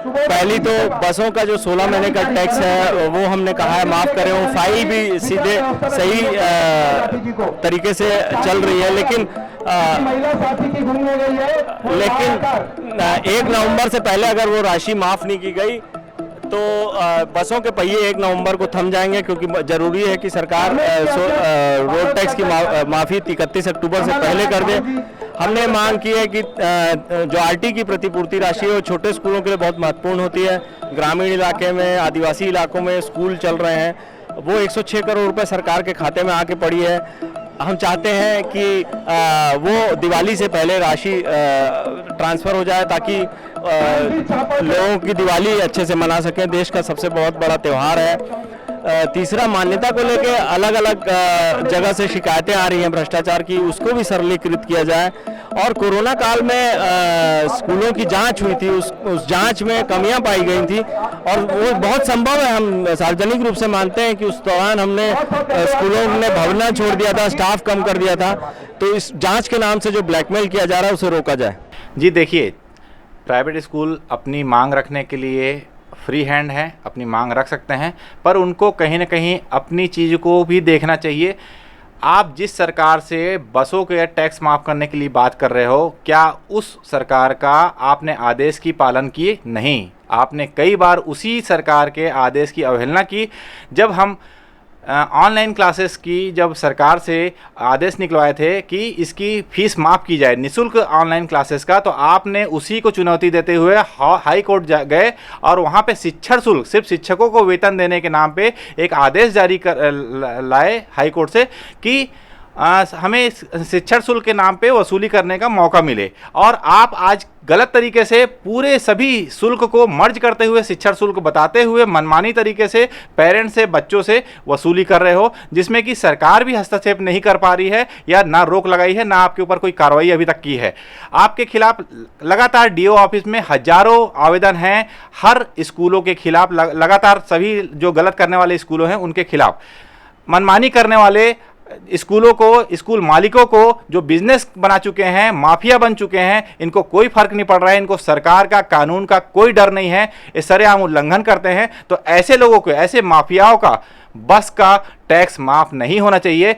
पहली तो बसों का जो 16 महीने का टैक्स है वो हमने कहा है माफ़ करें, वो फाइल भी सीधे सही तरीके से चल रही है, लेकिन 1 नवंबर से पहले अगर वो राशि माफ़ नहीं की गई तो बसों के पहिए 1 नवंबर को थम जाएंगे, क्योंकि ज़रूरी है कि सरकार रोड टैक्स की माफ़ी 31 अक्टूबर से पहले कर दे। हमने मांग की है कि जो आरटी की प्रतिपूर्ति राशि है वो छोटे स्कूलों के लिए बहुत महत्वपूर्ण होती है। ग्रामीण इलाके में, आदिवासी इलाकों में स्कूल चल रहे हैं, वो 106 करोड़ रुपए सरकार के खाते में आके पड़ी है। हम चाहते हैं कि वो दिवाली से पहले राशि ट्रांसफ़र हो जाए, ताकि लोगों की दिवाली अच्छे से मना सकें। देश का सबसे बहुत बड़ा त्यौहार है। तीसरा, मान्यता को लेके अलग अलग जगह से शिकायतें आ रही हैं भ्रष्टाचार की, उसको भी सरलीकृत किया जाए। और कोरोना काल में स्कूलों की जांच हुई थी, उस जांच में कमियां पाई गई थी, और वो बहुत संभव है, हम सार्वजनिक रूप से मानते हैं कि उस दौरान हमने स्कूलों ने भवना छोड़ दिया था, स्टाफ कम कर दिया था। तो इस जांच के नाम से जो ब्लैकमेल किया जा रहा है उसे रोका जाए। जी देखिए, प्राइवेट स्कूल अपनी मांग रखने के लिए फ्री हैंड है, अपनी मांग रख सकते हैं, पर उनको कहीं ना कहीं अपनी चीज़ को भी देखना चाहिए। आप जिस सरकार से बसों के टैक्स माफ़ करने के लिए बात कर रहे हो, क्या उस सरकार का आपने आदेश की पालन किए? नहीं, आपने कई बार उसी सरकार के आदेश की अवहेलना की। जब हम ऑनलाइन क्लासेस की जब सरकार से आदेश निकलवाए थे कि इसकी फ़ीस माफ़ की जाए, निःशुल्क ऑनलाइन क्लासेस का, तो आपने उसी को चुनौती देते हुए हाई कोर्ट गए और वहाँ पे शिक्षण शुल्क, सिर्फ शिक्षकों को वेतन देने के नाम पे एक आदेश जारी कर लाए हाई कोर्ट से कि हमें शिक्षण शुल्क के नाम पे वसूली करने का मौका मिले। और आप आज गलत तरीके से पूरे सभी शुल्क को मर्ज करते हुए शिक्षण शुल्क बताते हुए मनमानी तरीके से पेरेंट्स से, बच्चों से वसूली कर रहे हो, जिसमें कि सरकार भी हस्तक्षेप नहीं कर पा रही है, या ना रोक लगाई है, ना आपके ऊपर कोई कार्रवाई अभी तक की है। आपके खिलाफ लगातार डीओ ऑफिस में हजारों आवेदन हैं, हर स्कूलों के खिलाफ लगातार, सभी जो गलत करने वाले स्कूलों हैं उनके खिलाफ, मनमानी करने वाले स्कूलों को, स्कूल मालिकों को जो बिजनेस बना चुके हैं, माफिया बन चुके हैं, इनको कोई फर्क नहीं पड़ रहा है, इनको सरकार का, कानून का कोई डर नहीं है, ये सरेआम उल्लंघन करते हैं। तो ऐसे लोगों को, ऐसे माफियाओं का बस का टैक्स माफ नहीं होना चाहिए।